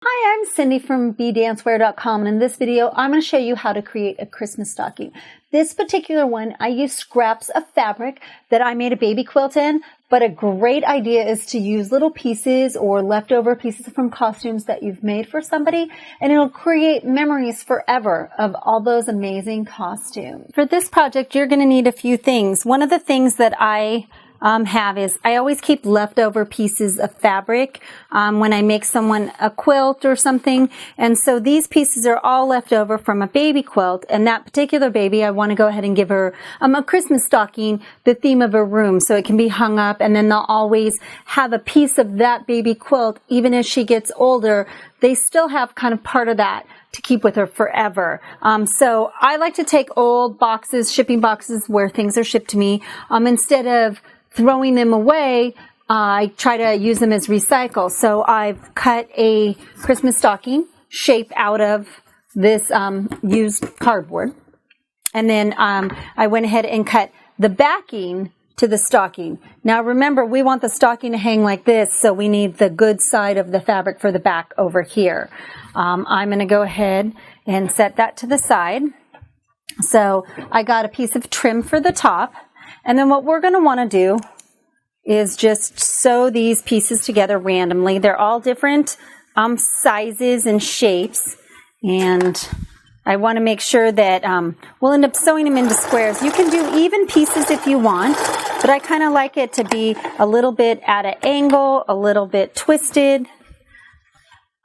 Hi, I'm Cindy from bdancewear.com, and in this video I'm going to show you how to create a Christmas stocking. This particular one, I used scraps of fabric that I made a baby quilt in, but a great idea is to use little pieces or leftover pieces from costumes that you've made for somebody, and it'll create memories forever of all those amazing costumes. For this project, you're going to need a few things. One of the things that I I always keep leftover pieces of fabric when I make someone a quilt or something, and so these pieces are all left over from a baby quilt, and that particular baby, I want to go ahead and give her a Christmas stocking, the theme of her room, so it can be hung up, and then they'll always have a piece of that baby quilt. Even as she gets older, they still have kind of part of that to keep with her forever. So I like to take old boxes, shipping boxes where things are shipped to me, instead of throwing them away, I try to use them as recycle. So I've cut a Christmas stocking shape out of this used cardboard. And then I went ahead and cut the backing to the stocking. Now remember, we want the stocking to hang like this, so we need the good side of the fabric for the back over here. I'm going to go ahead and set that to the side. So I got a piece of trim for the top. And then what we're going to want to do is just sew these pieces together randomly. They're all different sizes and shapes. And I want to make sure that we'll end up sewing them into squares. You can do even pieces if you want, but I kind of like it to be a little bit at an angle, a little bit twisted,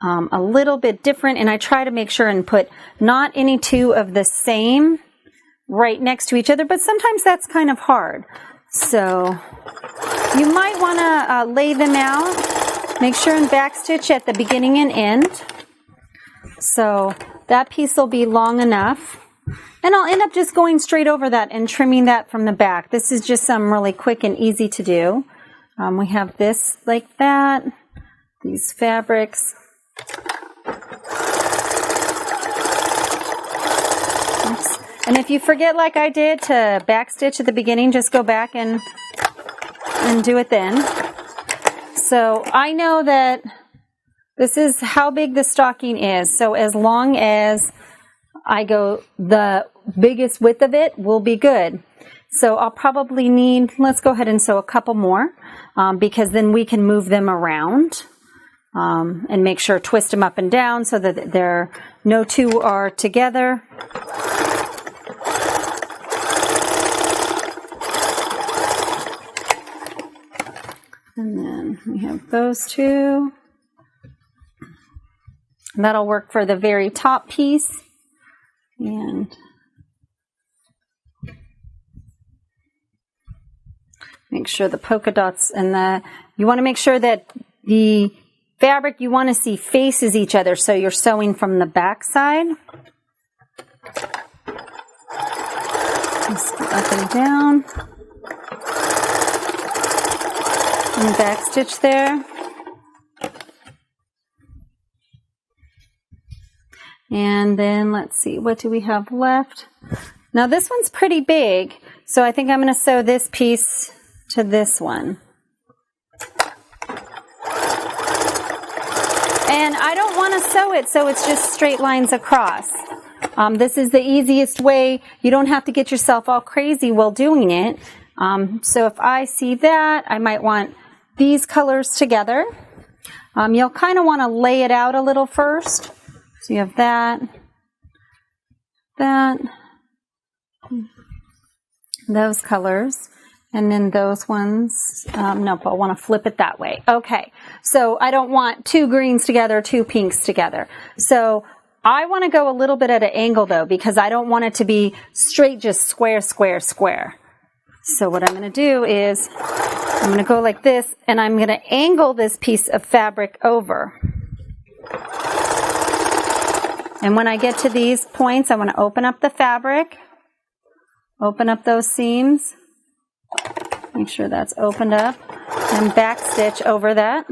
a little bit different. And I try to make sure and put not any two of the same right next to each other, but sometimes that's kind of hard. So you might want to lay them out. Make sure and backstitch at the beginning and end. So that piece will be long enough. And I'll end up just going straight over that and trimming that from the back. This is just some really quick and easy to do. We have this like that, these fabrics. Oops. And if you forget, like I did, to backstitch at the beginning, just go back and do it then. So I know that this is how big the stocking is. So as long as I go the biggest width of it will be good. So I'll probably need, let's go ahead and sew a couple more because then we can move them around and make sure, twist them up and down so that they're, no two are together. And then we have those two. And that'll work for the very top piece. And make sure the polka dots and you want to make sure that the fabric you want to see faces each other. So you're sewing from the back side. Just up and down. And back stitch there. And then let's see, what do we have left? Now this one's pretty big, so I think I'm going to sew this piece to this one. And I don't want to sew it so it's just straight lines across. This is the easiest way. You don't have to get yourself all crazy while doing it. So if I see that, I might want these colors together. You'll kind of want to lay it out a little first. So you have that, those colors, and then those ones. Nope, I want to flip it that way. Okay, so I don't want two greens together, two pinks together. So I want to go a little bit at an angle though, because I don't want it to be straight, just square, square, square. So what I'm going to do is I'm going to go like this, and I'm going to angle this piece of fabric over. And when I get to these points, I want to open up the fabric, open up those seams, make sure that's opened up, and backstitch over that.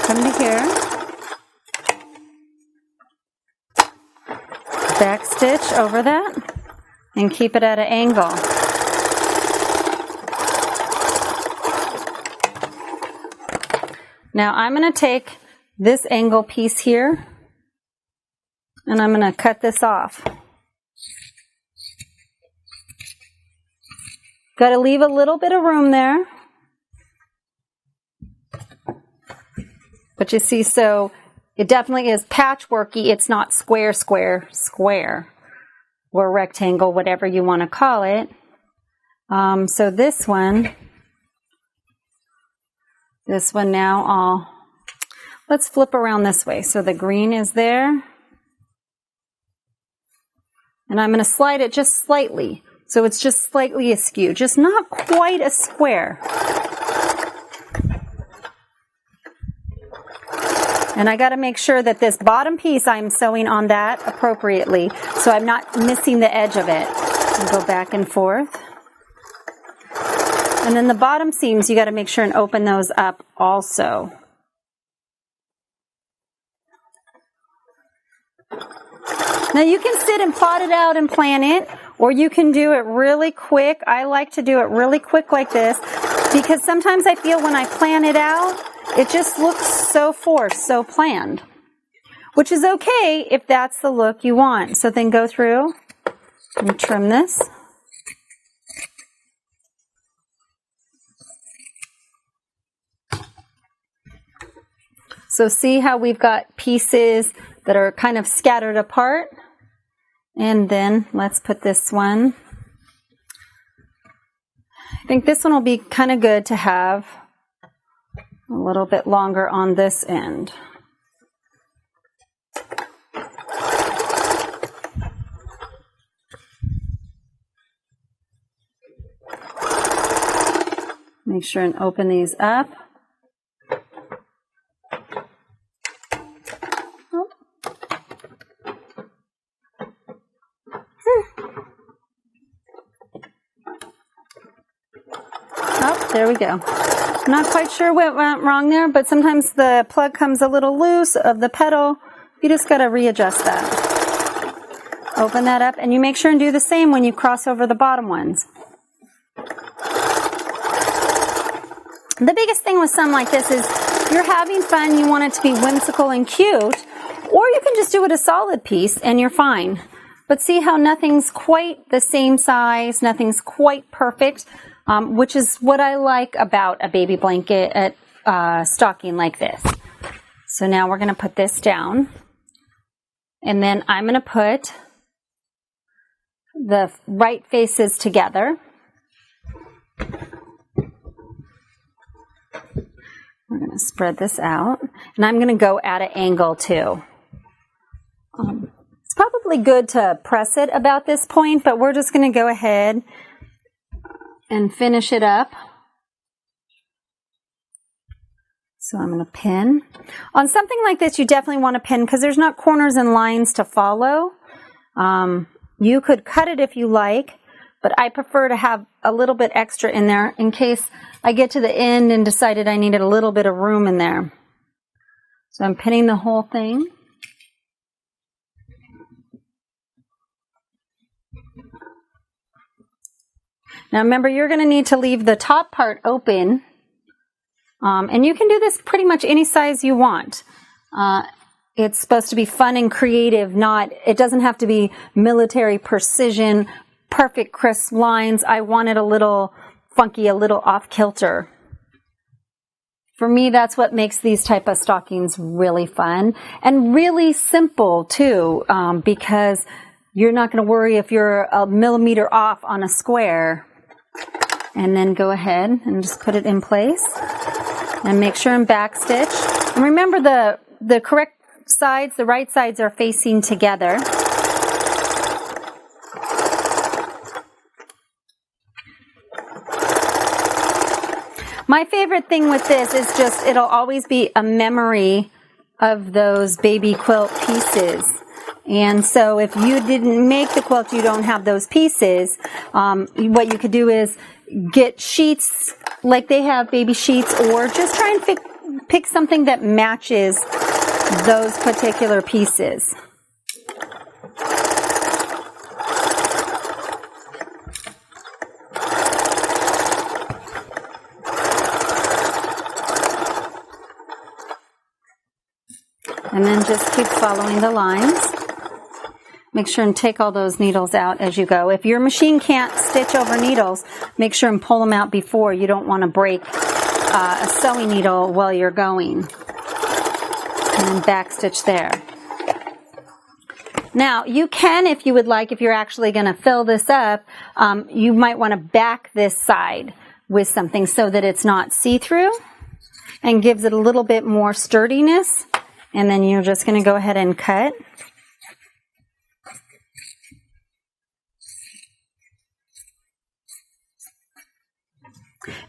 Come to here, backstitch over that, and keep it at an angle. Now I'm going to take this angle piece here, and I'm going to cut this off. Got to leave a little bit of room there. But you see, so it definitely is patchworky. It's not square, square, square, or rectangle, whatever you want to call it. So this one now, let's flip around this way. So the green is there. And I'm going to slide it just slightly. So it's just slightly askew, just not quite a square. And I got to make sure that this bottom piece I'm sewing on that appropriately, so I'm not missing the edge of it. And go back and forth. And then the bottom seams, you got to make sure and open those up also. Now you can sit and plot it out and plan it, or you can do it really quick. I like to do it really quick like this, because sometimes I feel when I plan it out, it just looks so forced, so planned, which is okay if that's the look you want. So then go through and trim this. So see how we've got pieces that are kind of scattered apart? And then let's put this one. I think this one will be kind of good to have a little bit longer on this end. Make sure and open these up. There we go. I'm not quite sure what went wrong there, but sometimes the plug comes a little loose of the pedal. You just got to readjust that. Open that up, and you make sure and do the same when you cross over the bottom ones. The biggest thing with some like this is you're having fun, you want it to be whimsical and cute, or you can just do it a solid piece and you're fine. But see how nothing's quite the same size, nothing's quite perfect. Which is what I like about a baby blanket stocking like this. So now we're going to put this down. And then I'm going to put the right faces together. We're going to spread this out. And I'm going to go at an angle too. It's probably good to press it about this point, but we're just going to go ahead and finish it up. So I'm going to pin. On something like this, you definitely want to pin because there's not corners and lines to follow. You could cut it if you like, but I prefer to have a little bit extra in there in case I get to the end and decided I needed a little bit of room in there. So I'm pinning the whole thing. Now remember, you're going to need to leave the top part open, and you can do this pretty much any size you want. It's supposed to be fun and creative, it doesn't have to be military precision, perfect crisp lines. I want it a little funky, a little off-kilter. For me, that's what makes these type of stockings really fun and really simple too, because you're not going to worry if you're a millimeter off on a square. And then go ahead and just put it in place and make sure and backstitch. And remember the correct sides, the right sides are facing together. My favorite thing with this is just it'll always be a memory of those baby quilt pieces. And so if you didn't make the quilt, you don't have those pieces, what you could do is get sheets like they have, baby sheets, or just try and pick something that matches those particular pieces. And then just keep following the lines. Make sure and take all those needles out as you go. If your machine can't stitch over needles, make sure and pull them out before. You don't want to break a sewing needle while you're going. And then back stitch there. Now, you can, if you would like, if you're actually going to fill this up, you might want to back this side with something so that it's not see-through and gives it a little bit more sturdiness. And then you're just going to go ahead and cut.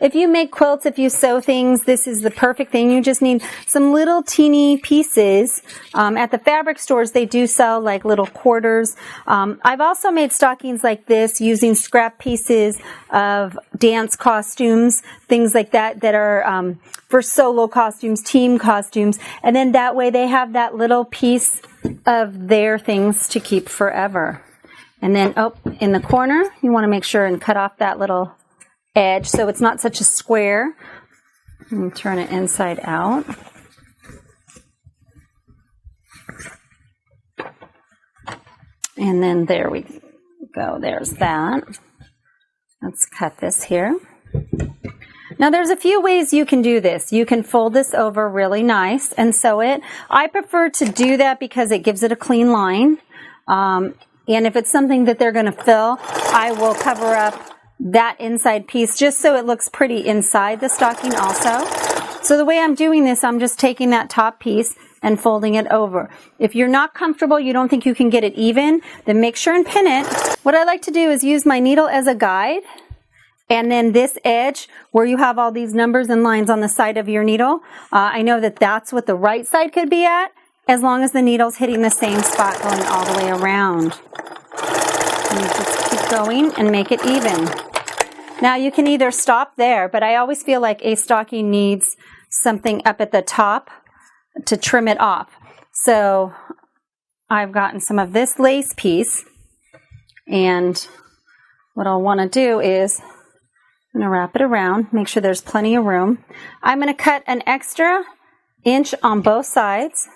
If you make quilts, if you sew things, this is the perfect thing. You just need some little teeny pieces. At the fabric stores, they do sell like little quarters. I've also made stockings like this using scrap pieces of dance costumes, things like that, that are for solo costumes, team costumes. And then that way they have that little piece of their things to keep forever. And then, in the corner, you want to make sure and cut off that little edge so it's not such a square. And turn it inside out. And then there we go. There's that. Let's cut this here. Now there's a few ways you can do this. You can fold this over really nice and sew it. I prefer to do that because it gives it a clean line. And if it's something that they're going to fill, I will cover up that inside piece just so it looks pretty inside the stocking also. So the way I'm doing this, I'm just taking that top piece and folding it over. If you're not comfortable, you don't think you can get it even, then make sure and pin it. What I like to do is use my needle as a guide, and then this edge where you have all these numbers and lines on the side of your needle, I know that that's what the right side could be at, as long as the needle's hitting the same spot going all the way around. And you just keep going and make it even. Now you can either stop there, but I always feel like a stocking needs something up at the top to trim it off. So I've gotten some of this lace piece, and what I'll want to do is I'm going to wrap it around, make sure there's plenty of room. I'm going to cut an extra inch on both sides.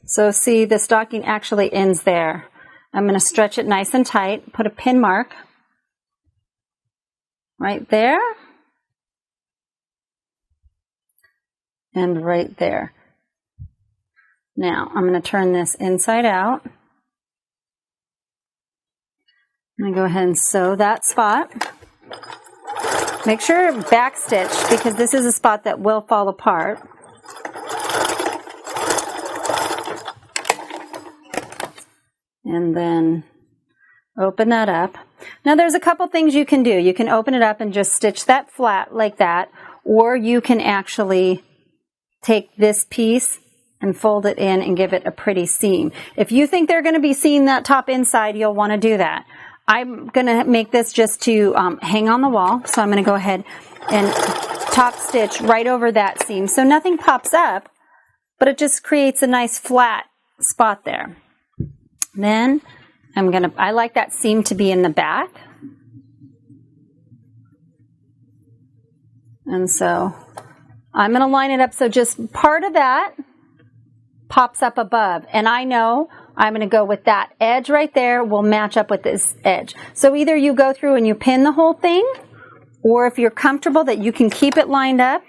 So see, the stocking actually ends there. I'm going to stretch it nice and tight, put a pin mark right there and right there. Now I'm going to turn this inside out. I'm going to go ahead and sew that spot. Make sure to back stitch because this is a spot that will fall apart. And then open that up. Now there's a couple things you can do. You can open it up and just stitch that flat like that, or you can actually take this piece and fold it in and give it a pretty seam. If you think they're going to be seeing that top inside, you'll want to do that. I'm going to make this just to hang on the wall, so I'm going to go ahead and top stitch right over that seam so nothing pops up, but it just creates a nice flat spot there. Then I like that seam to be in the back. And so I'm going to line it up so just part of that pops up above. And I know I'm going to go with that edge right there will match up with this edge. So either you go through and you pin the whole thing, or if you're comfortable that you can keep it lined up,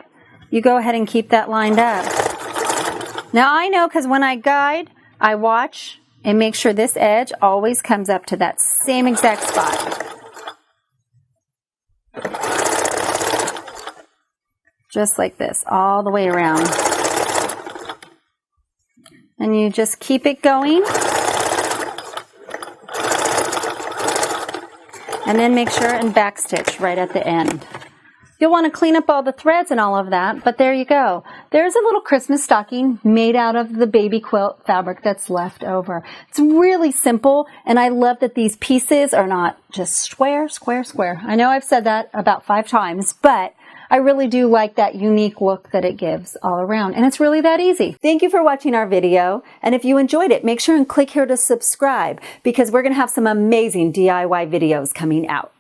you go ahead and keep that lined up. Now I know because when I guide, I watch and make sure this edge always comes up to that same exact spot. Just like this, all the way around. And you just keep it going. And then make sure and back stitch right at the end. You'll want to clean up all the threads and all of that, but there you go. There's a little Christmas stocking made out of the baby quilt fabric that's left over. It's really simple, and I love that these pieces are not just square, square, square. I know I've said that about 5 times, but I really do like that unique look that it gives all around, and it's really that easy. Thank you for watching our video, and if you enjoyed it, make sure and click here to subscribe because we're going to have some amazing DIY videos coming out.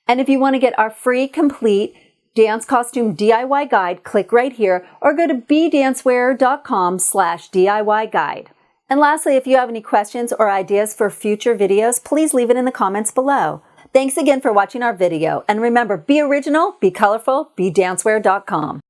And if you want to get our free, complete Dance Costume DIY Guide, click right here, or go to bdancewear.com/DIY guide. And lastly, if you have any questions or ideas for future videos, please leave it in the comments below. Thanks again for watching our video. And remember, be original, be colorful, be dancewear.com.